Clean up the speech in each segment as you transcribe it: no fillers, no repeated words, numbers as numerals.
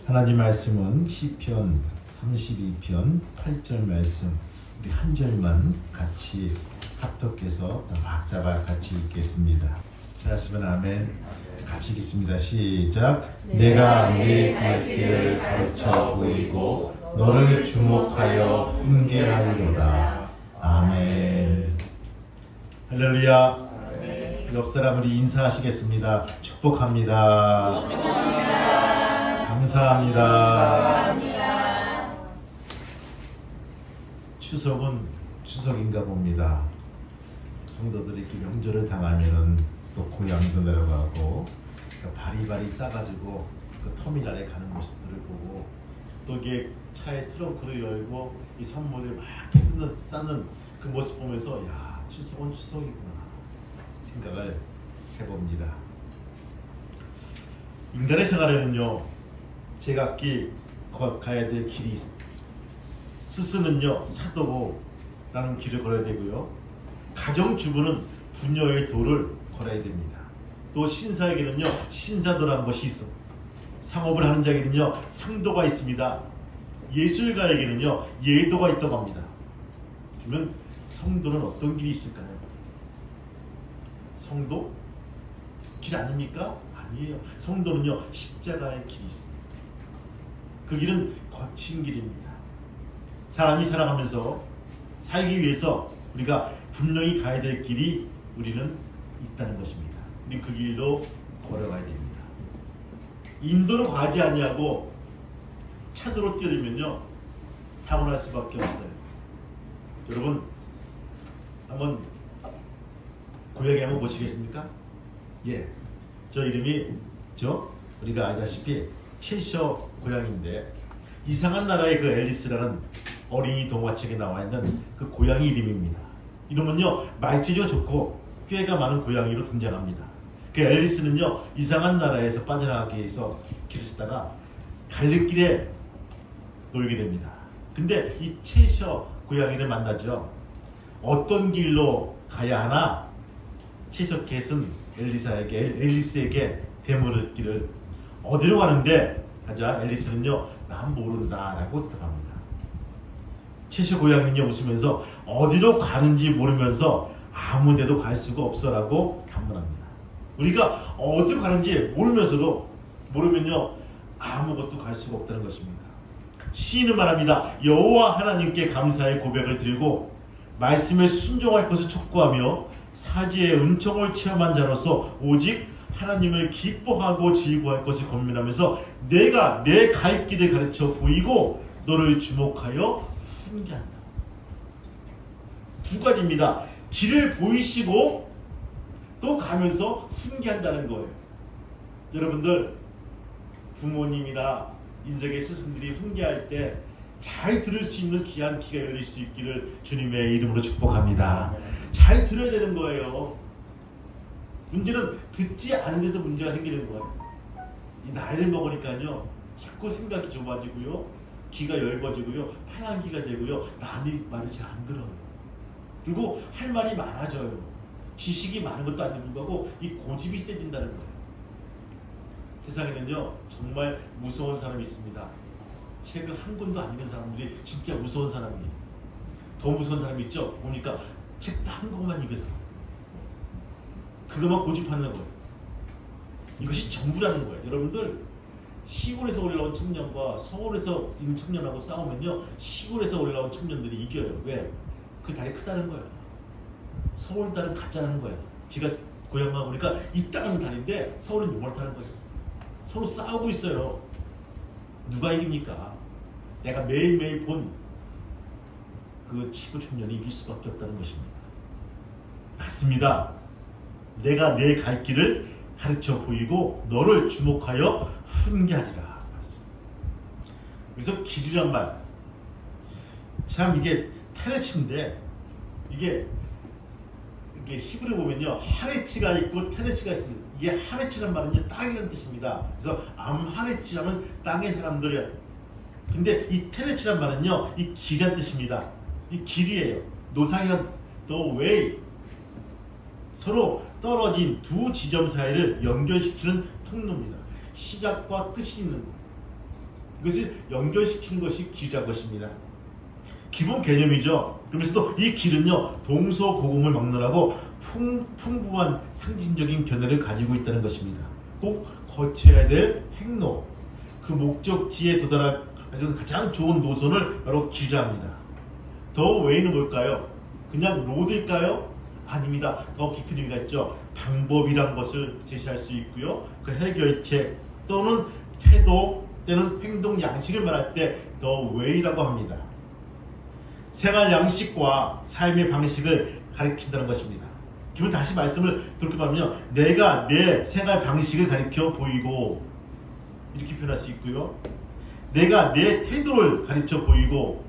하나님 말씀은 시편 32편 8절 말씀, 우리 한 절만 같이 합독해서 따박따박 같이 읽겠습니다. 잘하시면 아멘. 같이 읽겠습니다. 시작. 내가 네 갈 길을 가르쳐 보이고 너를 주목하여 훈계하리로다. 아멘. 할렐루야. 옆 사람 우리 인사하시겠습니다. 축복합니다. 감사합니다. 추석은 추석인가 봅니다. 성도들이 이렇게 명절을 당하면은 또 고향도 내려가고 바리바리 싸가지고 그 터미널에 가는 모습들을 보고 또 이게 차에 트렁크를 열고 이 선물을 막 이렇게 쌓는 그 모습 보면서 야, 추석은 추석이구나 생각을 해봅니다. 인간의 생활에는요, 제각기 가야 될 길이 있습니다. 스스는요, 사도라는 길을 걸어야 되고요, 가정주부는 부녀의 도를 걸어야 됩니다. 또 신사에게는요, 신사도라는 것이 있어. 상업을 하는 자에게는요, 상도가 있습니다. 예술가에게는요, 예도가 있다고 합니다. 그러면 성도는 어떤 길이 있을까요? 성도? 길 아닙니까? 아니에요. 성도는요, 십자가의 길이 있습니다. 그 길은 거친 길입니다. 사람이 살아가면서 살기 위해서 우리가 분명히 가야 될 길이 우리는 있다는 것입니다. 우리 그 길로 걸어가야 됩니다. 인도로 가지 아니하고 차도로 뛰어들면요, 사고 날 수밖에 없어요. 여러분 한번 고향에 한번 보시겠습니까? 예, 저 이름이 우리가 알다시피 채셔 고향인데, 이상한 나라의 그 앨리스라는 어린이 동화책에 나와 있는 그 고양이 이름입니다. 이름은요, 말재주가 좋고 꾀가 많은 고양이로 등장합니다. 그 앨리스는요, 이상한 나라에서 빠져나가기 위해서 길을 쓰다가 갈림길에 놓이게 됩니다. 근데 이 채셔 고양이를 만나죠. 어떤 길로 가야 하나? 채셔 캣은 앨리스에게 되물었기를, 어디로 가는데? 하자 앨리스는요, 난 모른다 라고 대답합니다. 채셔 고양이는요, 웃으면서 어디로 가는지 모르면서 아무 데도 갈 수가 없어 라고 단문합니다. 우리가 어디로 가는지 모르면요, 아무것도 갈 수가 없다는 것입니다. 시인은 말합니다. 여호와 하나님께 감사의 고백을 드리고 말씀에 순종할 것을 촉구하며 사지의 은총을 체험한 자로서 오직 하나님을 기뻐하고 즐거워할 것을 권면하면서 내가 내 갈 길을 가르쳐 보이고 너를 주목하여 훈계한다. 두 가지입니다. 길을 보이시고 또 가면서 훈계한다는 거예요. 여러분들, 부모님이나 인생의 스승들이 훈계할 때 잘 들을 수 있는 귀한 귀가 열릴 수 있기를 주님의 이름으로 축복합니다. 잘 들어야 되는 거예요. 문제는 듣지 않은 데서 문제가 생기는 거예요. 이 나이를 먹으니까요, 자꾸 생각이 좁아지고요, 귀가 얇아지고요, 파란귀가 되고요, 남이 말을 잘 안 들어요. 그리고 할 말이 많아져요. 지식이 많은 것도 안 되는 거고, 이 고집이 세진다는 거예요. 세상에는요, 정말 무서운 사람이 있습니다. 책을 한 권도 안 읽은 사람들이 진짜 무서운 사람이에요. 더 무서운 사람이 있죠? 보니까 책도 한 권만 읽은 사람. 그것만 고집하는 거예요. 이것이 전부라는 거예요. 여러분들, 시골에서 올라온 청년과 서울에서 있는 청년하고 싸우면요, 시골에서 올라온 청년들이 이겨요. 왜? 그 달이 크다는 거예요. 서울 달은 가짜라는 거예요. 지가 고향 가보니까 있다는 달인데 서울은 요만하다는 거예요. 서로 싸우고 있어요. 누가 이깁니까? 내가 매일매일 본 그 시골 청년이 이길 수밖에 없다는 것입니다. 맞습니다. 내가 내 갈 길을 가르쳐 보이고 너를 주목하여 훈계하리라. 그래서 길이란 말, 참 이게 테레치인데, 이게 히브리 보면요, 하레치가 있고 테레치가 있습니다. 이게 하레치란 말은요, 땅이라는 뜻입니다. 그래서 암하레치라면 땅의 사람들이에요. 근데 이 테레치란 말은요, 이 길이란 뜻입니다. 이 길이에요. 노상이란 the way, 서로 떨어진 두 지점 사이를 연결시키는 통로입니다. 시작과 끝이 있는 거예요. 이것을 연결시키는 것이 길이라는 것입니다. 기본 개념이죠. 그러면서도 이 길은요, 동서고금을 막론하고 풍부한 상징적인 견해를 가지고 있다는 것입니다. 꼭 거쳐야 될 행로, 그 목적지에 도달하는 가장 좋은 노선을 바로 길이라 합니다. 더 웨이는 뭘까요? 그냥 로드일까요? 아닙니다. 더 깊은 의미가 있죠. 방법이란 것을 제시할 수 있고요. 그 해결책 또는 태도 또는 행동 양식을 말할 때 더 웨이라고 합니다. 생활 양식과 삶의 방식을 가리킨다는 것입니다. 기본 다시 말씀을 그렇게 말하면 내가 내 생활 방식을 가리켜 보이고 이렇게 표현할 수 있고요. 내가 내 태도를 가르쳐 보이고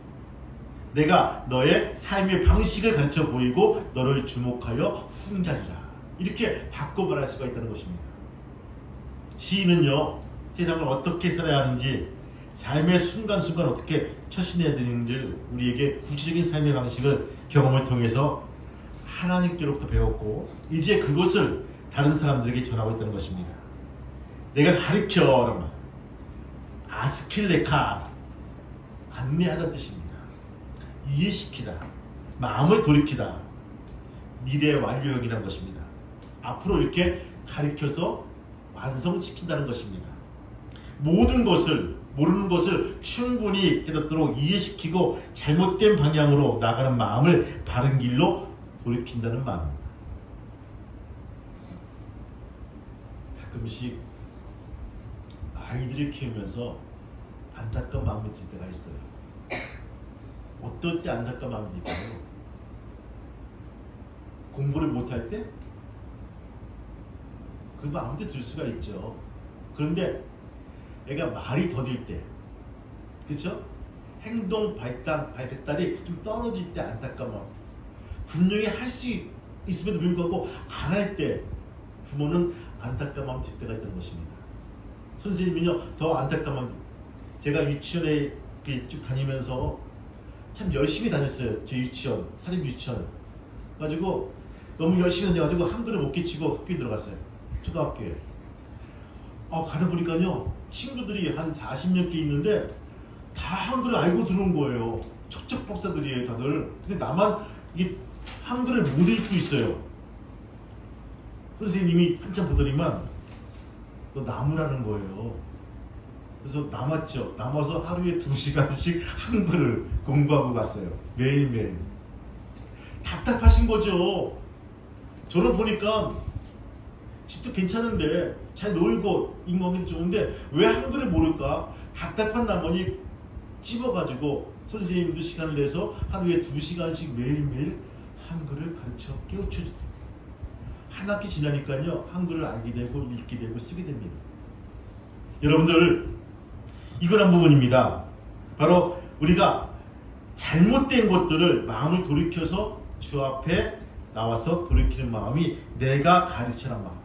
내가 너의 삶의 방식을 가르쳐 보이고 너를 주목하여 훈자리라. 이렇게 바꿔 말할 수가 있다는 것입니다. 시인은요, 세상을 어떻게 살아야 하는지, 삶의 순간순간 어떻게 처신해야 되는지 우리에게 구체적인 삶의 방식을 경험을 통해서 하나님께로부터 배웠고 이제 그것을 다른 사람들에게 전하고 있다는 것입니다. 내가 가르쳐, 아스킬레카, 안내하다는 뜻입니다. 이해시키다, 마음을 돌이키다, 미래 완료형이라는 것입니다. 앞으로 이렇게 가르쳐서 완성시킨다는 것입니다. 모든 것을, 모르는 것을 충분히 깨닫도록 이해시키고 잘못된 방향으로 나가는 마음을 바른 길로 돌이킨다는 마음입니다. 가끔씩 아이들을 키우면서 안타까운 마음이 들 때가 있어요. 어떨 때 안타까운 마음이 들까요? 공부를 못할 때? 그 마음도 들 수가 있죠. 그런데 애가 말이 더딜 때, 그렇죠? 행동 발달이 좀 떨어질 때 안타까운 마음. 분명히 할 수 있음에도 불구하고 안 할 때 부모는 안타까운 마음이 들 때가 있다는 것입니다. 선생님은요, 더 안타까운 마음. 제가 유치원에 쭉 다니면서 참 열심히 다녔어요. 제 유치원, 사립 유치원. 가지고 너무 열심히 다녀가지고 한글을 못 깨치고 학교에 들어갔어요. 초등학교에. 가다 보니까요, 친구들이 한 40몇 개 있는데 다 한글을 알고 들어온 거예요. 척척 박사들이에요, 다들. 근데 나만 이게 한글을 못 읽고 있어요. 선생님이 한참 보더니만 너 나무라는 거예요. 그래서 남았죠. 남아서 하루에 2시간씩 한글을 공부하고 갔어요. 매일매일. 답답하신 거죠. 저는 보니까 집도 괜찮은데 잘 놀고 인간관계도 좋은데 왜 한글을 모를까? 답답한 나머지 찝어가지고 선생님도 시간을 내서 하루에 2시간씩 매일매일 한글을 가르쳐 깨우쳐주고 한 학기 지나니까요, 한글을 알게 되고 읽게 되고 쓰게 됩니다. 여러분들, 이건 한 부분입니다. 바로 우리가 잘못된 것들을 마음을 돌이켜서 주 앞에 나와서 돌이키는 마음이 내가 가르치는 마음.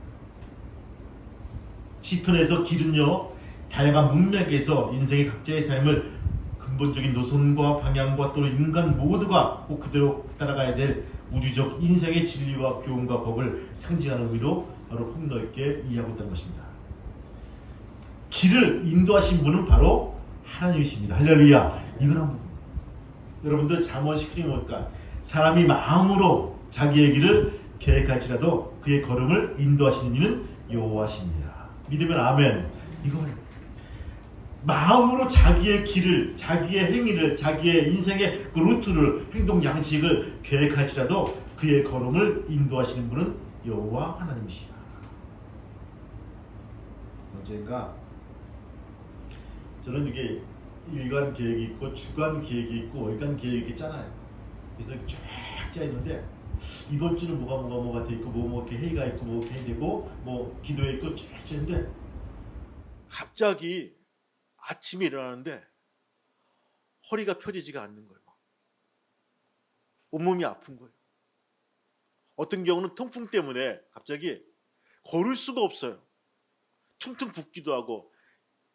시편에서 길은요, 다양한 문맥에서 인생의 각자의 삶을 근본적인 노선과 방향과 또는 인간 모두가 꼭 그대로 따라가야 될 우주적 인생의 진리와 교훈과 법을 상징하는 의미로 바로 폭넓게 이해하고 있다는 것입니다. 길을 인도하신 분은 바로 하나님이십니다. 할렐루야. 이건 한 부분. 여러분들 잠언10편이 뭘까? 사람이 마음으로 자기의 길을 계획할지라도 그의 걸음을 인도하시는 이는 여호와시니라. 믿으면 아멘. 이걸 마음으로 자기의 길을, 자기의 행위를, 자기의 인생의 그 루트를, 행동 양식을 계획할지라도 그의 걸음을 인도하시는 분은 여호와 하나님이시다. 언젠가 저는 이게 일간 계획이 있고 주간 계획이 있고 월간 계획이 있잖아요. 그래서 쫙 짜 있는데 이번 주는 뭐가 돼 있고 뭐 이렇게 회의가 있고 뭐 이렇게 되고 뭐 기도회 있고 쫙 짜 있는데 갑자기 아침에 일어나는데 허리가 펴지지가 않는 거예요. 온몸이 아픈 거예요. 어떤 경우는 통풍 때문에 갑자기 걸을 수가 없어요. 퉁퉁 붓기도 하고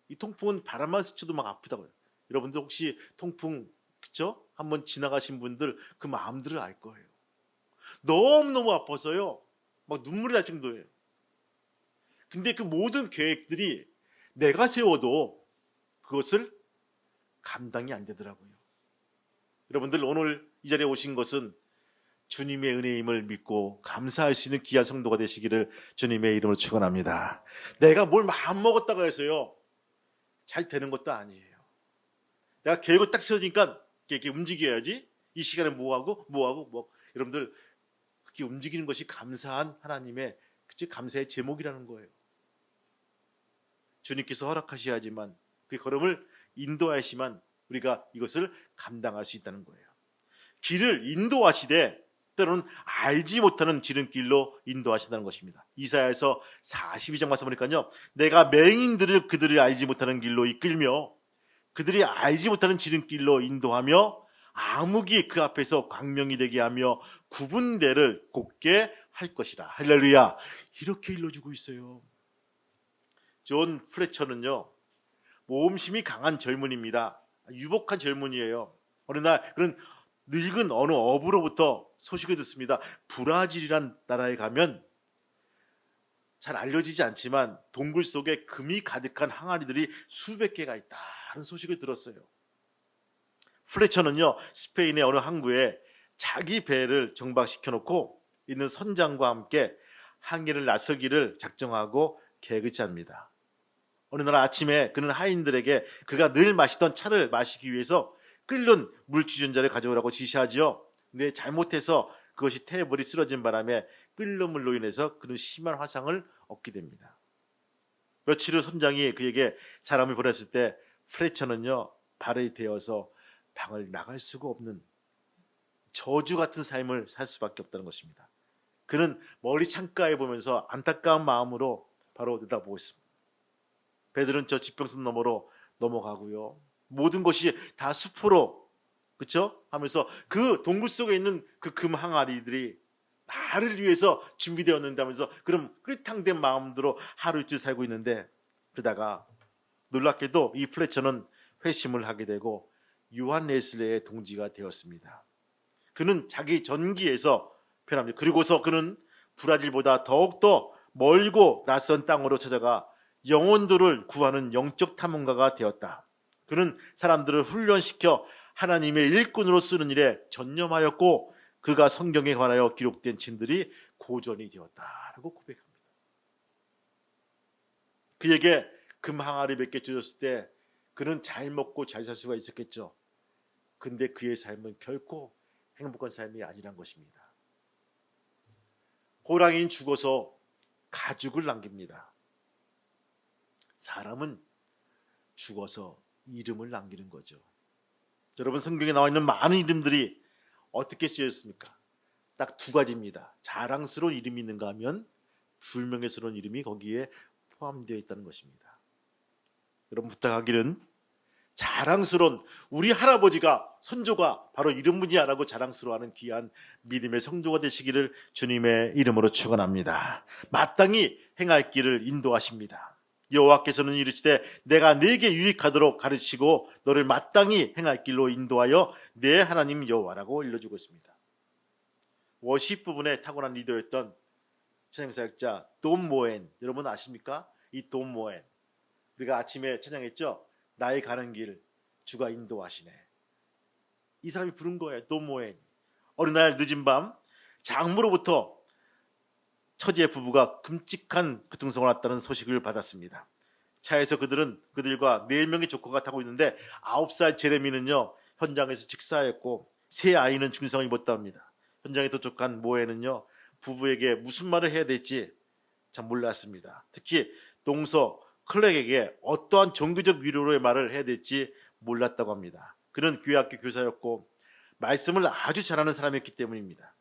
이 통풍은 바람만 스쳐도 막 아프다고요. 여러분들 혹시 통풍 그쵸? 한번 지나가신 분들 그 마음들을 알 거예요. 너무너무 아파서요. 막 눈물이 날 정도예요. 근데 그 모든 계획들이 내가 세워도 그것을 감당이 안 되더라고요. 여러분들 오늘 이 자리에 오신 것은 주님의 은혜임을 믿고 감사할 수 있는 귀한 성도가 되시기를 주님의 이름으로 축원합니다. 내가 뭘 마음 먹었다고 해서요 잘 되는 것도 아니에요. 내가 계획을 딱 세우니까 이렇게 움직여야지. 이 시간에 뭐하고 여러분들 그렇게 움직이는 것이 감사한 하나님의 감사의 제목이라는 거예요. 주님께서 허락하셔야지만 그 걸음을 인도하시면 우리가 이것을 감당할 수 있다는 거예요. 길을 인도하시되 때로는 알지 못하는 지름길로 인도하신다는 것입니다. 이사야에서 42장 말씀 보니까요, 내가 맹인들을 그들이 알지 못하는 길로 이끌며 그들이 알지 못하는 지름길로 인도하며 암흑이 그 앞에서 광명이 되게 하며 구분대를 곱게 할 것이라. 할렐루야. 이렇게 일러주고 있어요. 존 플래처는요, 모험심이 강한 젊은입니다. 유복한 젊은이에요. 어느 날 그런 늙은 어느 어부로부터 소식을 듣습니다. 브라질이란 나라에 가면 잘 알려지지 않지만 동굴 속에 금이 가득한 항아리들이 수백 개가 있다는 소식을 들었어요. 플래처는요, 스페인의 어느 항구에 자기 배를 정박시켜 놓고 있는 선장과 함께 항해를 나서기를 작정하고 계획을 짭니다. 어느 날 아침에 그는 하인들에게 그가 늘 마시던 차를 마시기 위해서 끓는 물주전자를 가져오라고 지시하지요. 근데 잘못해서 그것이 테이블이 쓰러진 바람에 끓는 물로 인해서 그는 심한 화상을 얻게 됩니다. 며칠 후 선장이 그에게 사람을 보냈을 때 프레처는요, 발이 되어서 방을 나갈 수가 없는 저주 같은 삶을 살 수밖에 없다는 것입니다. 그는 멀리 창가에 보면서 안타까운 마음으로 바로 내다보고 있습니다. 배들은 저 지평선 너머로 넘어가고요. 모든 것이 다 숲으로, 그렇죠? 하면서 그 동굴 속에 있는 그 금 항아리들이 나를 위해서 준비되었는데 하면서 그럼 끓탕된 마음대로 하루 이틀 살고 있는데, 그러다가 놀랍게도 이 플래처는 회심을 하게 되고 요한 웨슬레의 동지가 되었습니다. 그는 자기 전기에서 변합니다. 그리고서 그는 브라질보다 더욱더 멀고 낯선 땅으로 찾아가 영혼들을 구하는 영적 탐험가가 되었다. 그는 사람들을 훈련시켜 하나님의 일꾼으로 쓰는 일에 전념하였고 그가 성경에 관하여 기록된 진들이 고전이 되었다라고 고백합니다. 그에게 금 항아리 몇 개 주었을 때 그는 잘 먹고 잘 살 수가 있었겠죠. 근데 그의 삶은 결코 행복한 삶이 아니란 것입니다. 호랑이는 죽어서 가죽을 남깁니다. 사람은 죽어서 이름을 남기는 거죠. 여러분, 성경에 나와 있는 많은 이름들이 어떻게 쓰여있습니까? 딱 두 가지입니다. 자랑스러운 이름이 있는가 하면 불명예스러운 이름이 거기에 포함되어 있다는 것입니다. 여러분, 부탁하기는 자랑스러운, 우리 할아버지가 선조가 바로 이름 문제 안 하고 자랑스러워하는 귀한 믿음의 성도가 되시기를 주님의 이름으로 축원합니다. 마땅히 행할 길을 인도하십니다. 여호와께서는 이르시되 내가 네게 유익하도록 가르치고 너를 마땅히 행할 길로 인도하여 내 하나님 여호와라고 일러주고 있습니다. 워십 부분에 타고난 리더였던 찬양사역자 돈 모엔, 여러분 아십니까? 이 돈 모엔, 우리가 아침에 찬양했죠? 나의 가는 길 주가 인도하시네. 이 사람이 부른 거예요. 돈 모엔. 어느 날 늦은 밤 장모로부터 처제 부부가 끔찍한 교통사고가 났다는 소식을 받았습니다. 차에서 그들과 4명의 조커가 타고 있는데 9살 제레미는요 현장에서 직사했고 세 아이는 중상을 입었다 합니다. 현장에 도착한 모에는요 부부에게 무슨 말을 해야 될지 참 몰랐습니다. 특히 동서 클렉에게 어떠한 종교적 위로의 말을 해야 될지 몰랐다고 합니다. 그는 교회학교 교사였고 말씀을 아주 잘하는 사람이었기 때문입니다.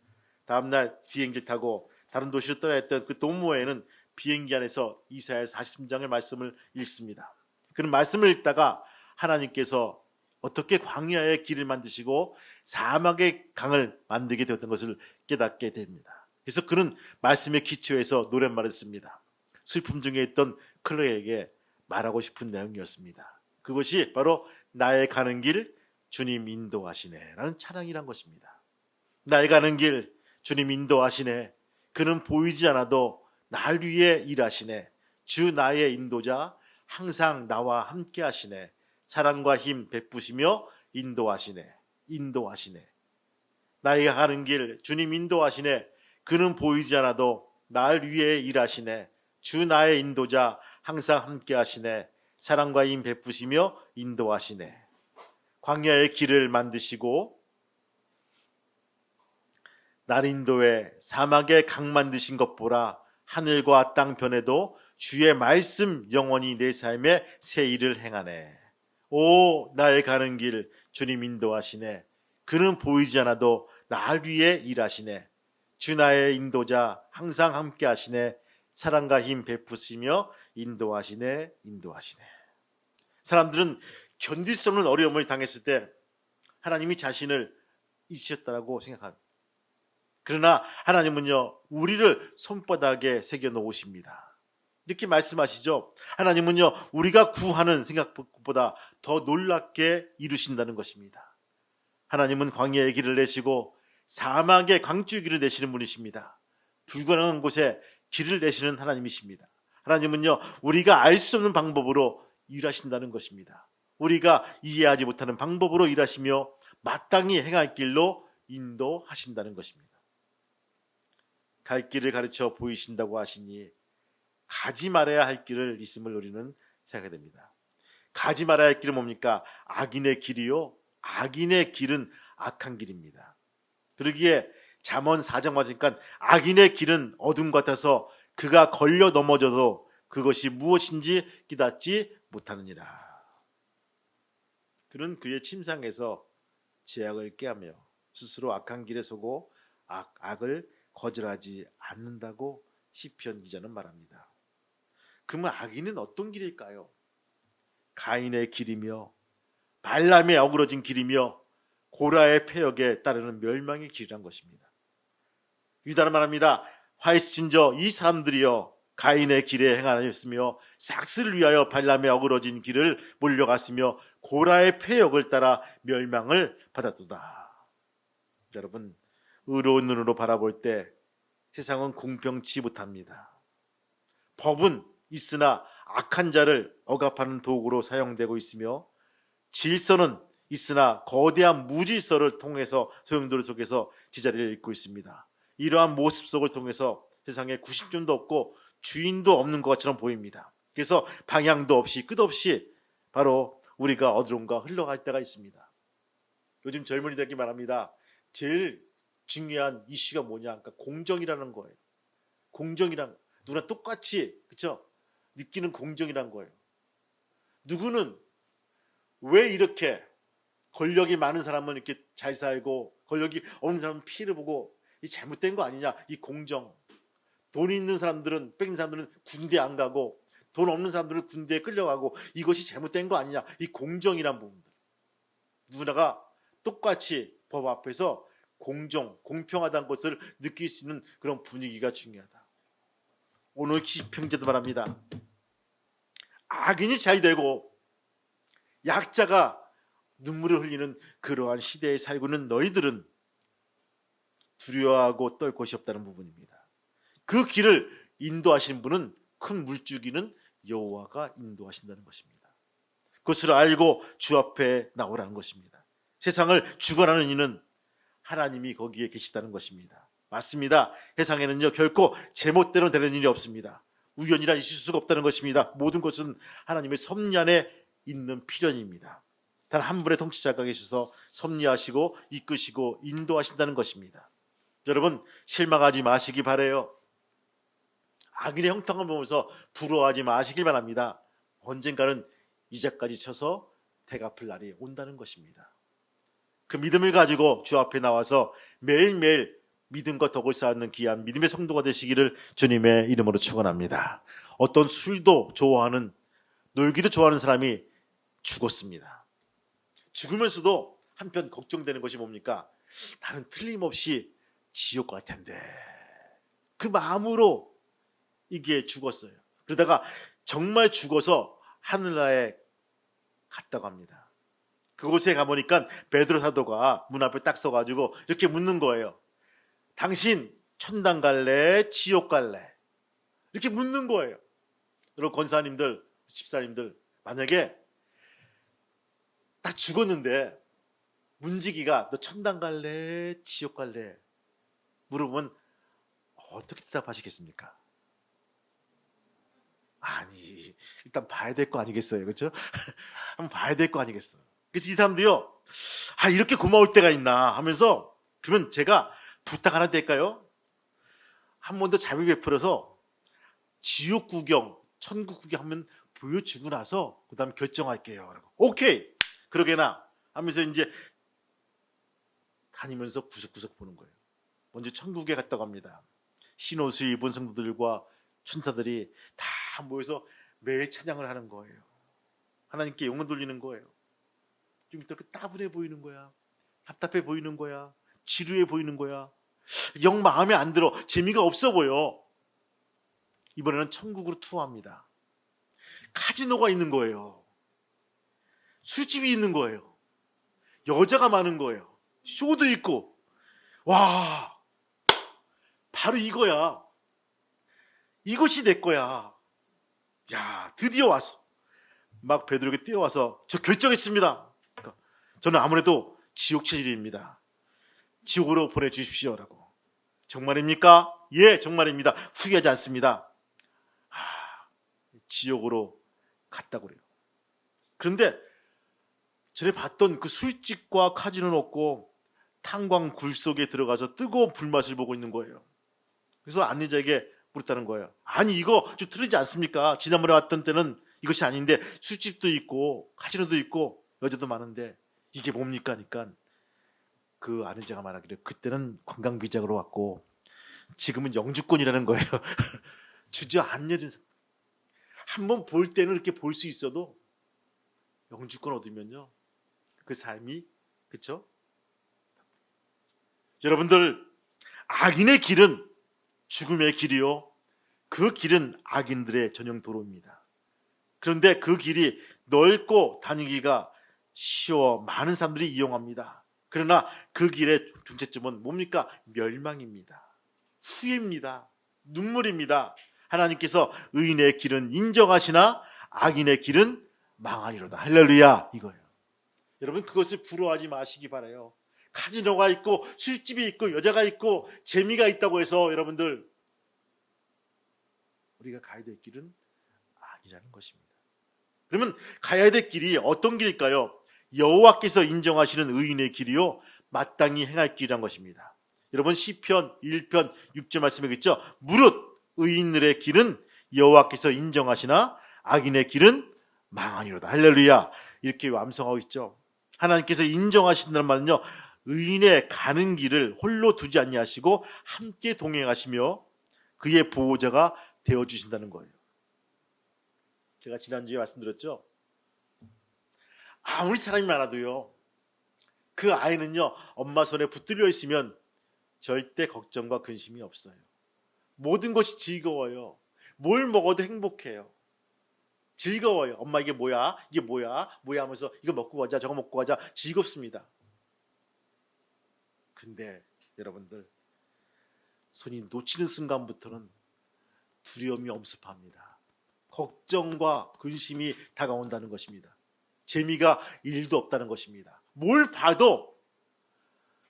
다음날 비행기를 타고 다른 도시로 떠나야 했던 그 동모에는 비행기 안에서 이사야 43장의 말씀을 읽습니다. 그는 말씀을 읽다가 하나님께서 어떻게 광야의 길을 만드시고 사막의 강을 만들게 되었던 것을 깨닫게 됩니다. 그래서 그는 말씀의 기초에서 노랫말을 씁니다. 슬픔 중에 있던 클레에게 말하고 싶은 내용이었습니다. 그것이 바로 나의 가는 길 주님 인도하시네 라는 찬양이란 것입니다. 나의 가는 길 주님 인도하시네. 그는 보이지 않아도 날 위해 일하시네. 주 나의 인도자 항상 나와 함께 하시네. 사랑과 힘 베푸시며 인도하시네. 인도하시네. 나이가 가는 길 주님 인도하시네. 그는 보이지 않아도 날 위해 일하시네. 주 나의 인도자 항상 함께 하시네. 사랑과 힘 베푸시며 인도하시네. 광야의 길을 만드시고 나린도에 사막에 강 만드신 것 보라. 하늘과 땅 변해도 주의 말씀 영원히 내 삶에 새 일을 행하네. 오 나의 가는 길 주님 인도하시네. 그는 보이지 않아도 날 위해 일하시네. 주 나의 인도자 항상 함께 하시네. 사랑과 힘 베푸시며 인도하시네. 인도하시네. 사람들은 견딜 수 없는 어려움을 당했을 때 하나님이 자신을 잊으셨다고 생각합니다. 그러나 하나님은요 우리를 손바닥에 새겨 놓으십니다. 이렇게 말씀하시죠. 하나님은요 우리가 구하는 생각보다 더 놀랍게 이루신다는 것입니다. 하나님은 광야의 길을 내시고 사막의 광주길을 내시는 분이십니다. 불가능한 곳에 길을 내시는 하나님이십니다. 하나님은요 우리가 알 수 없는 방법으로 일하신다는 것입니다. 우리가 이해하지 못하는 방법으로 일하시며 마땅히 행할 길로 인도하신다는 것입니다. 갈 길을 가르쳐 보이신다고 하시니 가지 말아야 할 길을 있음을 우리는 생각하게 됩니다. 가지 말아야 할 길은 뭡니까? 악인의 길이요. 악인의 길은 악한 길입니다. 그러기에 잠언 4장 맞으니까 악인의 길은 어둠 같아서 그가 걸려 넘어져도 그것이 무엇인지 깨닫지 못하느니라. 그는 그의 침상에서 죄악을 꾀하며 스스로 악한 길에 서고 악을 거절하지 않는다고 시편 기자는 말합니다. 그러면 악인은 어떤 길일까요? 가인의 길이며 발람의 어그러진 길이며 고라의 패역에 따르는 멸망의 길이란 것입니다. 유다는 말합니다. 화이스친저 이 사람들이여 가인의 길에 행하였으며 삭스를 위하여 발람의 어그러진 길을 몰려갔으며 고라의 패역을 따라 멸망을 받았도다. 여러분 의로운 눈으로 바라볼 때 세상은 공평치 못합니다. 법은 있으나 악한 자를 억압하는 도구로 사용되고 있으며 질서는 있으나 거대한 무질서를 통해서 소용돌이 속에서 제자리를 잇고 있습니다. 이러한 모습 속을 통해서 세상에 구심점도 없고 주인도 없는 것처럼 보입니다. 그래서 방향도 없이 끝없이 바로 우리가 어디론가 흘러갈 때가 있습니다. 요즘 젊은이들에게 말합니다. 제일 중요한 이슈가 뭐냐? 그러니까 공정이라는 거예요. 공정이란 누구나 똑같이 그렇죠? 느끼는 공정이란 거예요. 누구는 왜 이렇게 권력이 많은 사람은 이렇게 잘 살고 권력이 없는 사람은 피해를 보고 이 잘못된 거 아니냐? 이 공정. 돈 있는 사람들은 뺏긴 사람들은 군대 안 가고 돈 없는 사람들은 군대에 끌려가고 이것이 잘못된 거 아니냐? 이 공정이란 부분들. 누구나가 똑같이 법 앞에서 공정, 공평하다는 것을 느낄 수 있는 그런 분위기가 중요하다. 오늘 시편자도 말합니다. 악인이 잘 되고 약자가 눈물을 흘리는 그러한 시대에 살고 있는 너희들은 두려워하고 떨 것이 없다는 부분입니다. 그 길을 인도하신 분은 큰 물줄기는 여호와가 인도하신다는 것입니다. 그것을 알고 주 앞에 나오라는 것입니다. 세상을 주관하는 이는 하나님이 거기에 계시다는 것입니다. 맞습니다. 세상에는요 결코 제멋대로 되는 일이 없습니다. 우연이라 있을 수가 없다는 것입니다. 모든 것은 하나님의 섭리 안에 있는 필연입니다. 단 한 분의 통치자가 계셔서 섭리하시고 이끄시고 인도하신다는 것입니다. 여러분 실망하지 마시기 바라요. 악인의 형통을 보면서 부러워하지 마시길 바랍니다. 언젠가는 이자까지 쳐서 대갚을 날이 온다는 것입니다. 그 믿음을 가지고 주 앞에 나와서 매일매일 믿음과 덕을 쌓는 귀한 믿음의 성도가 되시기를 주님의 이름으로 축원합니다. 어떤 술도 좋아하는 놀기도 좋아하는 사람이 죽었습니다. 죽으면서도 한편 걱정되는 것이 뭡니까? 나는 틀림없이 지옥 갈 텐데 그 마음으로 이게 죽었어요. 그러다가 정말 죽어서 하늘나라에 갔다고 합니다. 그곳에 가보니까 베드로 사도가 문 앞에 딱 서가지고 이렇게 묻는 거예요. 당신 천당 갈래? 지옥 갈래? 이렇게 묻는 거예요. 여러분 권사님들, 집사님들 만약에 딱 죽었는데 문지기가 너 천당 갈래? 지옥 갈래? 물어보면 어떻게 대답하시겠습니까? 아니, 일단 봐야 될 거 아니겠어요, 그렇죠? 한번 봐야 될 거 아니겠어요. 그래서 이 사람도요, 이렇게 고마울 때가 있나 하면서, 그러면 제가 부탁 하나 될까요? 한 번 더 자비 베풀어서 지옥 구경, 천국 구경 한번 보여주고 나서 그 다음 결정할게요. 오케이, 그러게나 하면서 이제 다니면서 구석구석 보는 거예요. 먼저 천국에 갔다고 합니다. 흰 옷을 입은 성도들과 천사들이 다 모여서 매일 찬양을 하는 거예요. 하나님께 영혼 돌리는 거예요. 좀 이렇게 따분해 보이는 거야. 답답해 보이는 거야. 지루해 보이는 거야. 영 마음에 안 들어. 재미가 없어 보여. 이번에는 천국으로 투어합니다. 카지노가 있는 거예요. 술집이 있는 거예요. 여자가 많은 거예요. 쇼도 있고. 와, 바로 이거야. 이것이 내 거야. 야, 드디어 왔어. 막 베드로에게 뛰어와서 저 결정했습니다. 저는 아무래도 지옥 체질입니다. 지옥으로 보내주십시오라고. 정말입니까? 예, 정말입니다. 후회하지 않습니다. 지옥으로 갔다고 그래요. 그런데 전에 봤던 그 술집과 카지노는 없고 탄광 굴 속에 들어가서 뜨거운 불맛을 보고 있는 거예요. 그래서 안내자에게 물었다는 거예요. 아니, 이거 좀 틀리지 않습니까? 지난번에 왔던 때는 이것이 아닌데 술집도 있고 카지노도 있고 여자도 많은데 이게 뭡니까? 하니까 그 안내자가 말하기를 그때는 관광비자로 왔고 지금은 영주권이라는 거예요. 주저앉는, 한번 볼 때는 이렇게 볼 수 있어도 영주권 얻으면요, 그 삶이, 그렇죠? 여러분들, 악인의 길은 죽음의 길이요, 그 길은 악인들의 전용 도로입니다. 그런데 그 길이 넓고 다니기가 쉬워 많은 사람들이 이용합니다. 그러나 그 길의 존재점은 뭡니까? 멸망입니다. 후회입니다. 눈물입니다. 하나님께서 의인의 길은 인정하시나 악인의 길은 망하리로다. 할렐루야, 이거예요. 여러분, 그것을 부러워하지 마시기 바라요. 카지노가 있고 술집이 있고 여자가 있고 재미가 있다고 해서 여러분들, 우리가 가야 될 길은 아니라는 것입니다. 그러면 가야 될 길이 어떤 길일까요? 여호와께서 인정하시는 의인의 길이요, 마땅히 행할 길이란 것입니다. 여러분, 시편 1편 6절 말씀에 있죠. 무릇 의인들의 길은 여호와께서 인정하시나 악인의 길은 망하니로다. 할렐루야, 이렇게 완성하고 있죠. 하나님께서 인정하신다는 말은요, 의인의 가는 길을 홀로 두지 아니하시고 함께 동행하시며 그의 보호자가 되어주신다는 거예요. 제가 지난주에 말씀드렸죠. 아무리 사람이 많아도요, 그 아이는요, 엄마 손에 붙들려 있으면 절대 걱정과 근심이 없어요. 모든 것이 즐거워요. 뭘 먹어도 행복해요. 즐거워요. 엄마 이게 뭐야? 이게 뭐야? 뭐야 하면서 이거 먹고 가자, 저거 먹고 가자. 즐겁습니다. 근데 여러분들, 손이 놓치는 순간부터는 두려움이 엄습합니다. 걱정과 근심이 다가온다는 것입니다. 재미가 1도 없다는 것입니다. 뭘 봐도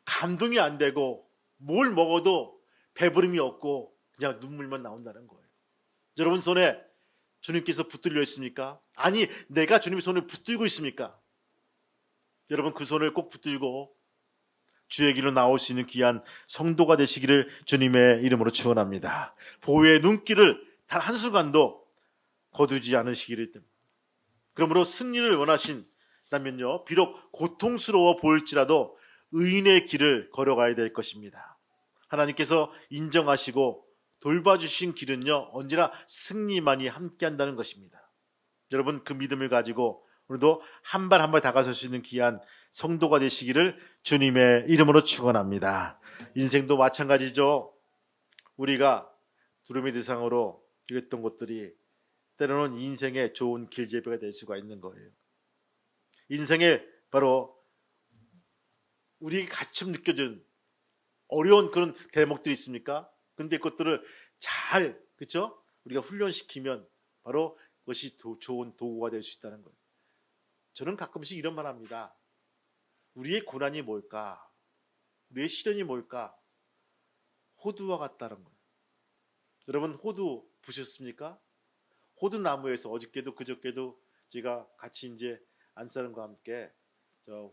감동이 안 되고 뭘 먹어도 배부름이 없고 그냥 눈물만 나온다는 거예요. 여러분 손에 주님께서 붙들려 있습니까? 아니, 내가 주님의 손을 붙들고 있습니까? 여러분, 그 손을 꼭 붙들고 주의 길로 나올 수 있는 귀한 성도가 되시기를 주님의 이름으로 축원합니다. 보호의 눈길을 단 한순간도 거두지 않으시기를. 그러므로 승리를 원하신다면요, 비록 고통스러워 보일지라도 의인의 길을 걸어가야 될 것입니다. 하나님께서 인정하시고 돌봐주신 길은요, 언제나 승리만이 함께한다는 것입니다. 여러분, 그 믿음을 가지고 오늘도 한 발 한 발 다가설 수 있는 귀한 성도가 되시기를 주님의 이름으로 축원합니다. 인생도 마찬가지죠. 우리가 두려움의 대상으로 이랬던 것들이 때로는 인생의 좋은 길제비가 될 수가 있는 거예요. 인생에 바로 우리에게 가처럼 느껴진 어려운 그런 대목들이 있습니까? 근데 그것들을 잘, 그렇죠? 우리가 훈련시키면 바로 그것이 좋은 도구가 될 수 있다는 거예요. 저는 가끔씩 이런 말 합니다. 우리의 고난이 뭘까? 우리의 시련이 뭘까? 호두와 같다는 거예요. 여러분 호두 보셨습니까? 호두 나무에서 어저께도 그저께도 제가 같이 이제 안사람과 함께 저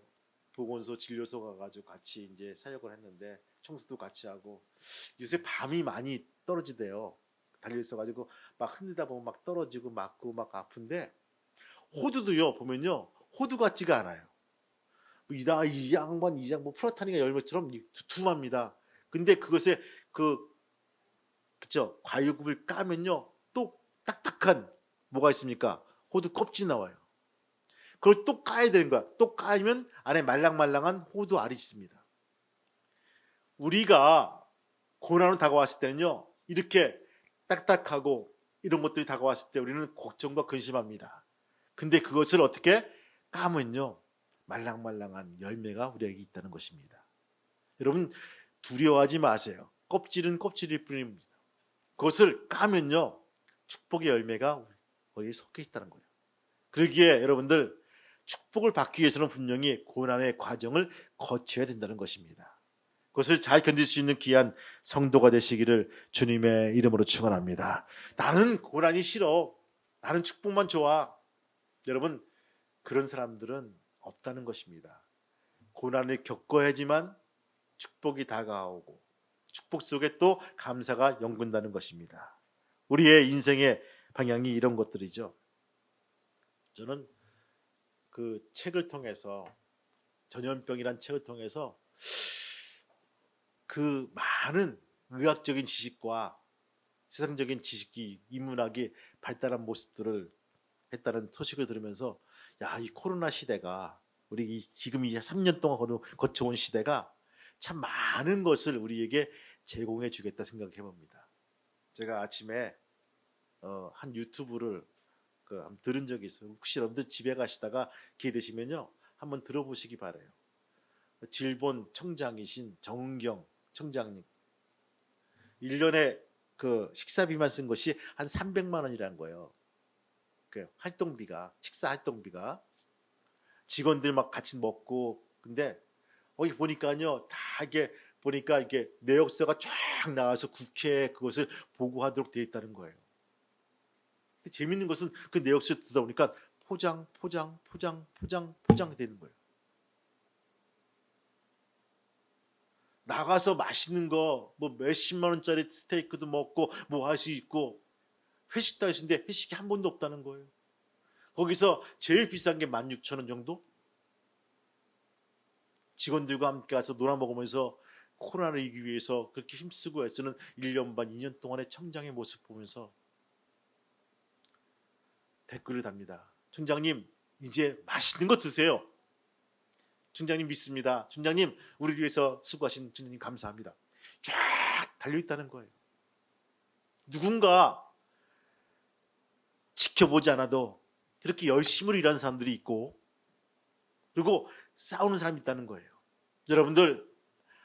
보건소 진료소 가가지고 같이 이제 사역을 했는데 청소도 같이 하고 요새 밤이 많이 떨어지대요. 달려 있어가지고 막 흔들다 보면 막 떨어지고 맞고 막 아픈데 호두도요 보면요 호두 같지가 않아요. 이 양반 뭐 프라타니가 열매처럼 두툼합니다. 근데 그것에 그쵸 과육을 까면요 또 딱딱한 뭐가 있습니까? 호두 껍질 나와요. 그걸 또 까야 되는 거야. 또 까면 안에 말랑말랑한 호두 알이 있습니다. 우리가 고난으로 다가왔을 때는요 이렇게 딱딱하고 이런 것들이 다가왔을 때 우리는 걱정과 근심합니다. 근데 그것을 어떻게 까면요 말랑말랑한 열매가 우리에게 있다는 것입니다. 여러분 두려워하지 마세요. 껍질은 껍질일 뿐입니다. 그것을 까면요 축복의 열매가 거기에 섞여 있다는 거예요. 그러기에 여러분들 축복을 받기 위해서는 분명히 고난의 과정을 거쳐야 된다는 것입니다. 그것을 잘 견딜 수 있는 귀한 성도가 되시기를 주님의 이름으로 축원합니다. 나는 고난이 싫어. 나는 축복만 좋아. 여러분 그런 사람들은 없다는 것입니다. 고난을 겪어야지만 축복이 다가오고 축복 속에 또 감사가 연근다는 것입니다. 우리의 인생의 방향이 이런 것들이죠. 저는 그 책을 통해서 전염병이란 책을 통해서 그 많은 의학적인 지식과 세상적인 지식이 인문학이 발달한 모습들을 했다는 소식을 들으면서 야, 이 코로나 시대가 우리 지금 이 3년 동안 거쳐온 시대가 참 많은 것을 우리에게 제공해 주겠다 생각해 봅니다. 제가 아침에 한 유튜브를 한번 들은 적이 있어요. 혹시 여러분들 집에 가시다가 기회 되시면요 한번 들어보시기 바래요. 질본 청장이신 정은경 청장님 1년에 그 식사비만 쓴 것이 한 300만 원이라는 거예요. 그 활동비가 식사 활동비가 직원들 막 같이 먹고 근데 거기 보니까요 다 이게 보니까 이게 내역서가 쫙 나와서 국회에 그것을 보고하도록 되어 있다는 거예요. 재밌는 것은 그 내역서 듣다 보니까 포장 되는 거예요. 나가서 맛있는 거 뭐 몇십만 원짜리 스테이크도 먹고 뭐 할 수 있고 회식도 할 수 있는데 회식이 한 번도 없다는 거예요. 거기서 제일 비싼 게 16,000원 정도? 직원들과 함께 가서 놀아먹으면서 코로나를 이기기 위해서 그렇게 힘쓰고 애쓰는 1년 반, 2년 동안의 청장의 모습 보면서 댓글을 답니다. 총장님 이제 맛있는 거 드세요. 총장님 믿습니다. 총장님 우리 위해서 수고하신 총장님 감사합니다. 쫙 달려있다는 거예요. 누군가 지켜보지 않아도 그렇게 열심히 일하는 사람들이 있고 그리고 싸우는 사람이 있다는 거예요. 여러분들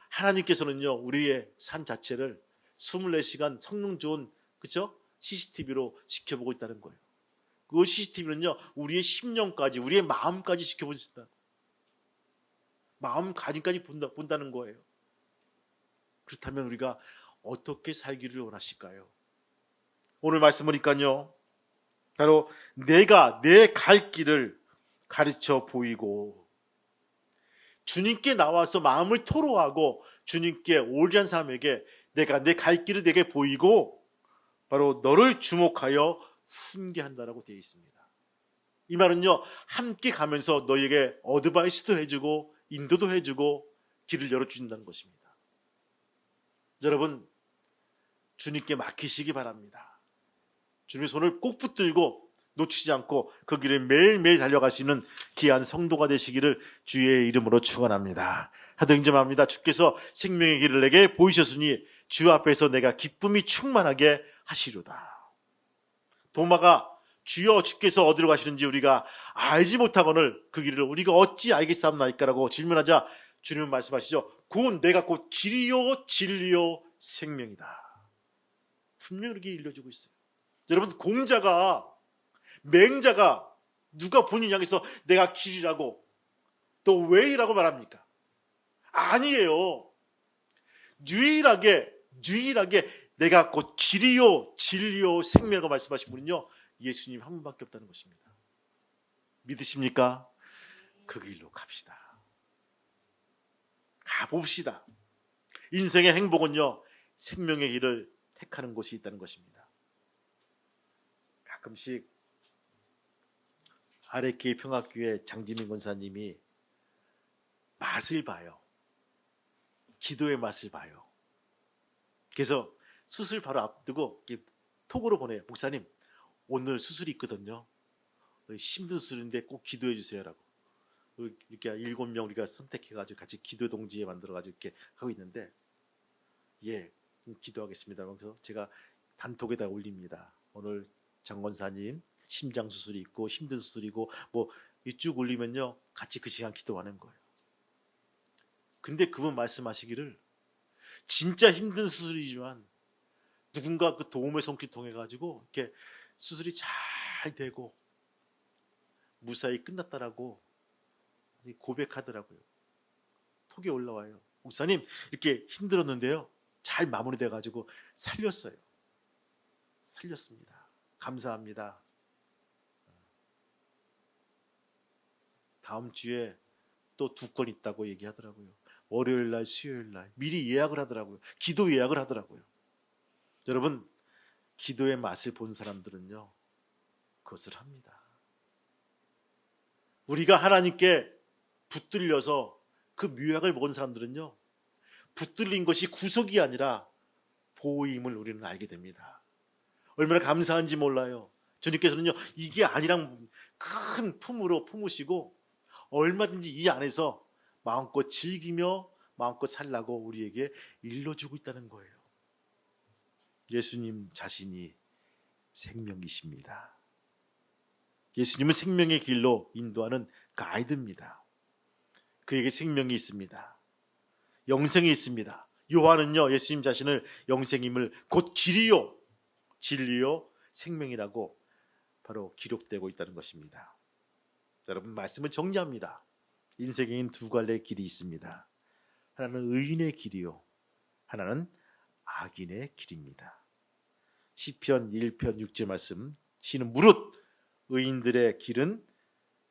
하나님께서는요 우리의 삶 자체를 24시간 성능 좋은 그쵸? CCTV로 지켜보고 있다는 거예요. 그 CCTV는요 우리의 심령까지 우리의 마음까지 지켜보고 있다. 마음가짐까지 본다는 거예요. 그렇다면 우리가 어떻게 살기를 원하실까요? 오늘 말씀 보니까요 바로 내가 내 갈 길을 가르쳐 보이고 주님께 나와서 마음을 토로하고 주님께 올리한 사람에게 내가 내 갈 길을 내게 보이고 바로 너를 주목하여 훈계한다라고 되어 있습니다. 이 말은요 함께 가면서 너에게 어드바이스도 해주고 인도도 해주고 길을 열어준다는 것입니다. 여러분 주님께 맡기시기 바랍니다. 주님의 손을 꼭 붙들고 놓치지 않고 그 길을 매일매일 달려가시는 귀한 성도가 되시기를 주의 이름으로 축원합니다. 하동점합니다. 주께서 생명의 길을 내게 보이셨으니 주 앞에서 내가 기쁨이 충만하게 하시로다. 도마가 주여 주께서 어디로 가시는지 우리가 알지 못하거늘 그 길을 우리가 어찌 알겠사옵나이까라고 질문하자 주님은 말씀하시죠. 곧 내가 곧 길이요 진리요 생명이다. 분명히 이렇게 일러주고 있어요. 여러분 공자가 맹자가 누가 본인 향해서 내가 길이라고 또 왜이라고 말합니까? 아니에요. 유일하게 내가 곧 길이요 진리요 생명이라고 말씀하신 분은요 예수님 한 분밖에 없다는 것입니다. 믿으십니까? 그 길로 갑시다. 가봅시다. 인생의 행복은요 생명의 길을 택하는 곳이 있다는 것입니다. 가끔씩 아랫길 평화교회 장지민 권사님이 맛을 봐요. 기도의 맛을 봐요. 그래서 수술 바로 앞두고 톡으로 보내요. 목사님 오늘 수술이 있거든요. 힘든 수술인데 꼭 기도해 주세요라고. 이렇게 7명 우리가 선택해가지고 같이 기도 동지에 만들어가지고 이렇게 하고 있는데 예 기도하겠습니다. 그래서 제가 단톡에다 올립니다. 오늘 장 권사님 심장 수술이 있고 힘든 수술이고 뭐 쭉 올리면요 같이 그 시간 기도하는 거예요. 근데 그분 말씀하시기를 진짜 힘든 수술이지만 누군가 그 도움의 손길 통해 가지고 이렇게 수술이 잘 되고 무사히 끝났다라고 고백하더라고요. 톡에 올라와요. 목사님 이렇게 힘들었는데요 잘 마무리돼 가지고 살렸어요. 살렸습니다. 감사합니다. 다음 주에 또 2건 있다고 얘기하더라고요. 월요일날 수요일날 미리 예약을 하더라고요. 기도 예약을 하더라고요. 여러분 기도의 맛을 본 사람들은요 그것을 합니다. 우리가 하나님께 붙들려서 그 묘약을 먹은 사람들은요 붙들린 것이 구속이 아니라 보호임을 우리는 알게 됩니다. 얼마나 감사한지 몰라요. 주님께서는요 이게 아니랑 큰 품으로 품으시고 얼마든지 이 안에서 마음껏 즐기며 마음껏 살라고 우리에게 일러주고 있다는 거예요. 예수님 자신이 생명이십니다. 예수님은 생명의 길로 인도하는 가이드입니다. 그에게 생명이 있습니다. 영생이 있습니다. 요한은요 예수님 자신을 영생임을 곧 길이요 진리요 생명이라고 바로 기록되고 있다는 것입니다. 여러분 말씀을 정리합니다. 인생에는 2갈래의 길이 있습니다. 하나는 의인의 길이요 하나는 악인의 길입니다. 시편 1편 6절 말씀 시는 무릇 의인들의 길은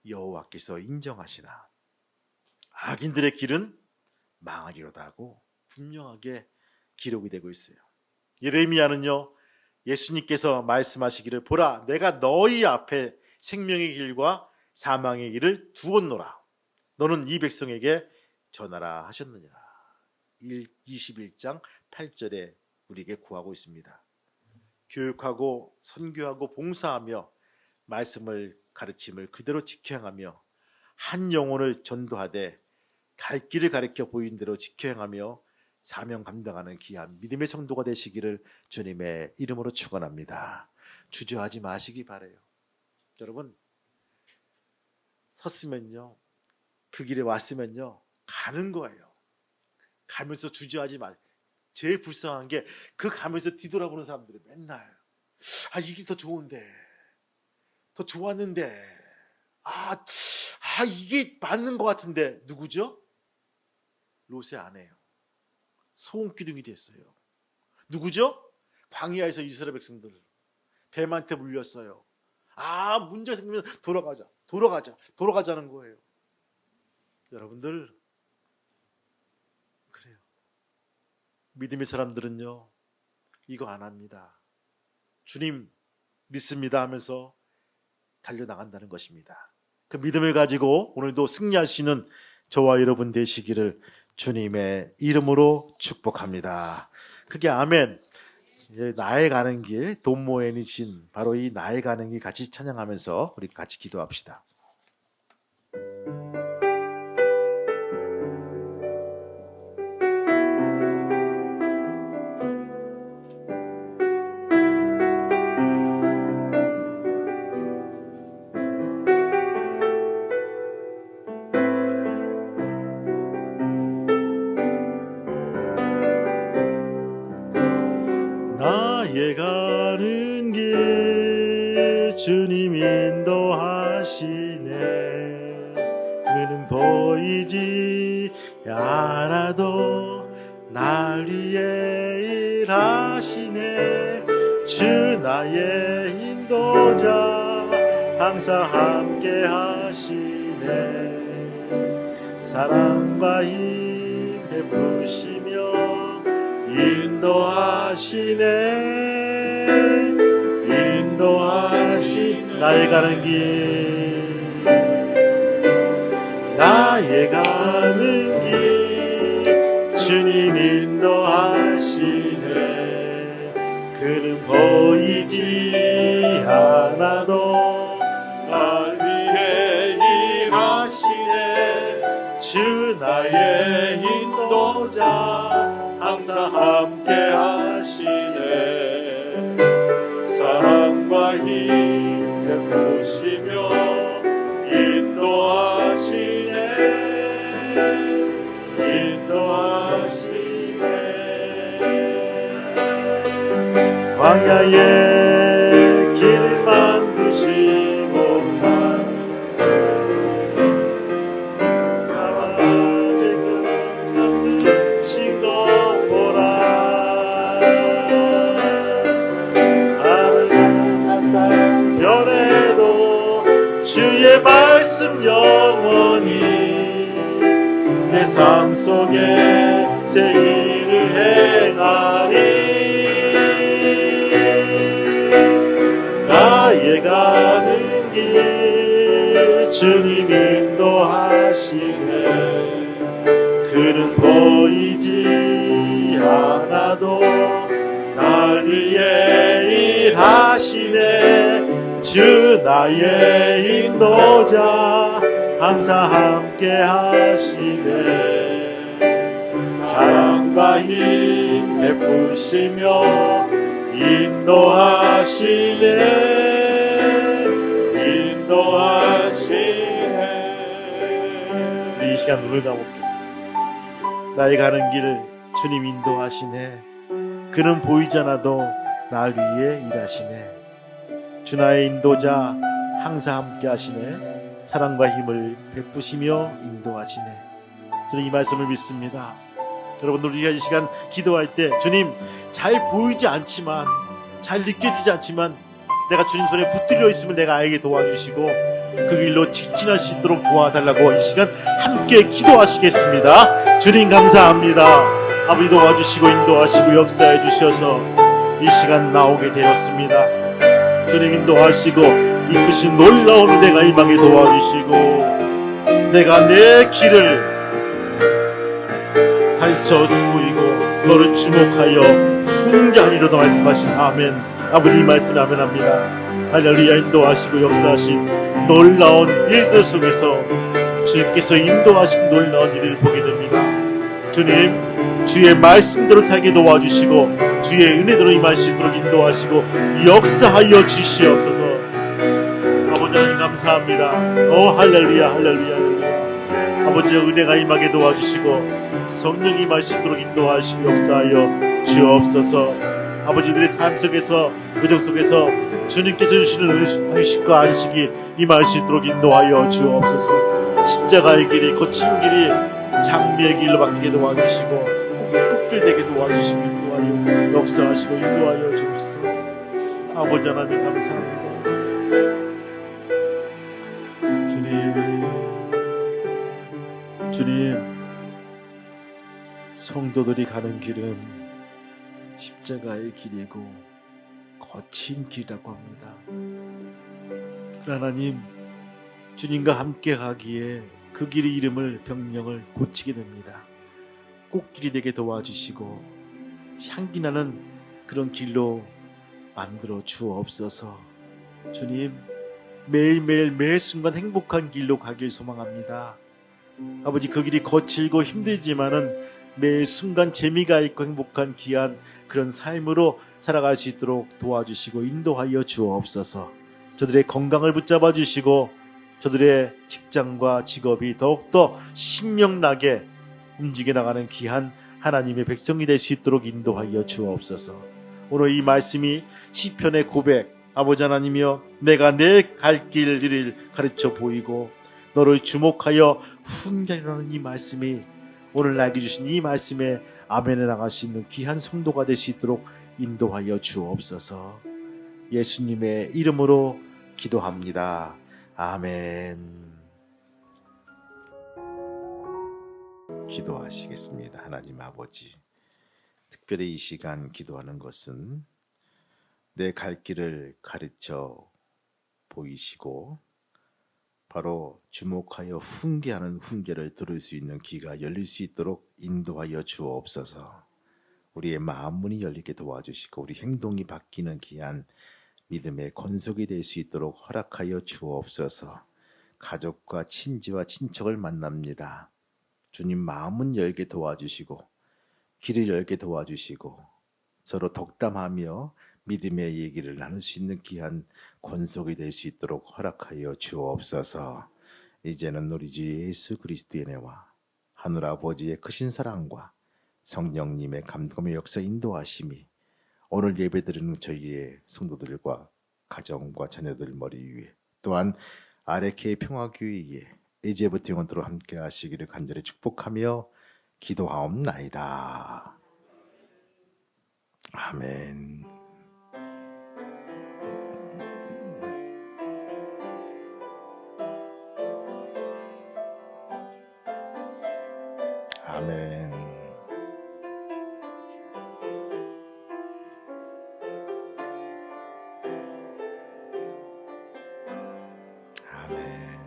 여호와께서 인정하시나 악인들의 길은 망하리로다 하고 분명하게 기록이 되고 있어요. 예레미야는요 예수님께서 말씀하시기를 보라 내가 너희 앞에 생명의 길과 사망의 길을 두었노라 너는 이 백성에게 전하라 하셨느니라. 21장 8절에 우리에게 구하고 있습니다. 교육하고 선교하고 봉사하며 말씀을 가르침을 그대로 지켜 행하며 한 영혼을 전도하되 갈 길을 가리켜 보인 대로 지켜 행하며 사명 감당하는 귀한 믿음의 성도가 되시기를 주님의 이름으로 축원합니다. 주저하지 마시기 바라요. 여러분 섰으면요 그 길에 왔으면요 가는 거예요. 가면서 주저하지 마. 제일 불쌍한 게 그 가면서 뒤돌아보는 사람들이 맨날 이게 더 좋은데 더 좋았는데 이게 맞는 것 같은데 누구죠? 롯의 아내예요. 소음기둥이 됐어요. 누구죠? 광야에서 이스라엘 백성들 뱀한테 물렸어요. 문제 생기면 돌아가자는 거예요. 여러분들 그래요. 믿음의 사람들은요 이거 안 합니다. 주님 믿습니다 하면서 달려나간다는 것입니다. 그 믿음을 가지고 오늘도 승리할 수 있는 저와 여러분 되시기를 주님의 이름으로 축복합니다. 그게 아멘. 나의 가는 길 돈모엔이신 바로 이 나의 가는 길 같이 찬양하면서 우리 같이 기도합시다. 나의 가는 길 주님 하시네. 그는 보이지 않아도 날 위해 일하시네. 주 나의 인도자 항상 함께 하시네. 사랑과 힘 베푸시며 인도하시네. 인도하시네. 나의 가는 길, 나의 가는 길 주님 인도하시네. 그는 보이지 않아도 날 위해 일하시네. 주 나의 인도자 항상 함께 하시네. 사랑과 힘 베푸시며 인도하시네. 인도하시네. 광야의 길 만드시고 사막의 금 만드신 것 보라. 하늘 변해도 주의 말씀 영원히 내 삶 속에 새 일을 행하리. 나의 가는 길 주님 인도하시네. 그는 보이지 않아도 날 위해 일하시네. 주 나의 인도자 항상 함께 하시네. 사랑과 힘 베푸시며 인도하시네. 인도하시네. 우리 이 시간 눈을 감아보겠습니다. 나의 가는 길 주님 인도하시네. 그는 보이지 않아도 날 위해 일하시네. 주 나의 인도자 항상 함께 하시네. 사랑과 힘을 베푸시며 인도하시네. 저는 이 말씀을 믿습니다. 여러분들 우리가 이 시간 기도할 때 주님 잘 보이지 않지만 잘 느껴지지 않지만 내가 주님 손에 붙들려 있으면 내가 알게 도와주시고 그 길로 직진할 수 있도록 도와달라고 이 시간 함께 기도하시겠습니다. 주님 감사합니다. 아버지 도와주시고 인도하시고 역사해 주셔서 이 시간 나오게 되었습니다. 주님 인도하시고 이끄신 놀라운 은혜가 임하게 도와주시고 내가 내 길을 가르쳐 보이고 너를 주목하여 훈계하리로다 말씀하신 아멘. 아버지 이 말씀 아멘합니다. 할렐루야. 인도하시고 역사하신 놀라운 일들 속에서 주께서 인도하신 놀라운 일을 보게 됩니다. 주님 주의 말씀대로 살게 도와주시고 주의 은혜대로 임할 수 있도록 인도하시고 역사하여 주시옵소서. 아버지 하나님 감사합니다. 할렐루야 할렐루야 할렐루야. 아버지의 은혜가 임하게 도와주시고 성령이 임할 수 있도록 인도하시고 역사하여 주옵소서. 아버지들의 삶 속에서 의정 속에서 주님께서 주시는 휴식과 안식이 임할 수 있도록 인도하여 주옵소서. 십자가의 길이 거친 길이 장미의 길로 바뀌게 도와주시고 붓게 되게 도와주시고 인도하여 역사하시고 인도하여 주옵소서. 아버지 하나님 감사합니다. 주님 성도들이 가는 길은 십자가의 길이고 거친 길이라고 합니다. 하나님 주님과 함께 가기에 그 길의 이름을 병명을 고치게 됩니다. 꽃길이 되게 도와주시고 향기나는 그런 길로 만들어 주옵소서. 주님 매일매일 매 순간 행복한 길로 가길 소망합니다. 아버지 그 길이 거칠고 힘들지만은 매 순간 재미가 있고 행복한 귀한 그런 삶으로 살아갈 수 있도록 도와주시고 인도하여 주옵소서. 저들의 건강을 붙잡아 주시고 저들의 직장과 직업이 더욱더 신명나게 움직여 나가는 귀한 하나님의 백성이 될 수 있도록 인도하여 주옵소서. 오늘 이 말씀이 시편의 고백 아버지 하나님이여, 내가 내 갈 길을 가르쳐 보이고 너를 주목하여 훈계하라는 이 말씀이, 오늘 나에게 주신 이 말씀에 아멘에 나갈 수 있는 귀한 성도가 될 수 있도록 인도하여 주옵소서. 예수님의 이름으로 기도합니다. 아멘. 기도하시겠습니다. 하나님 아버지, 특별히 이 시간 기도하는 것은 내 갈 길을 가르쳐 보이시고 바로 주목하여 훈계하는 훈계를 들을 수 있는 귀가 열릴 수 있도록 인도하여 주옵소서. 우리의 마음 문이 열리게 도와주시고 우리 행동이 바뀌는 귀한 믿음의 건속이 될 수 있도록 허락하여 주옵소서. 가족과 친지와 친척을 만납니다. 주님, 마음은 열게 도와주시고 길을 열게 도와주시고 서로 덕담하며 믿음의 얘기를 나눌 수 있는 귀한 권속이 될 수 있도록 허락하여 주옵소서. 이제는 우리 주 예수 그리스도의 은혜와 하늘 아버지의 크신 사랑과 성령님의 감동의 역사 인도하심이 오늘 예배드리는 저희의 성도들과 가정과 자녀들 머리 위에, 또한 아레케 평화교회에 이제부터 영원토록 함께 하시기를 간절히 축복하며 기도하옵나이다. 아멘. 아멘. 아멘.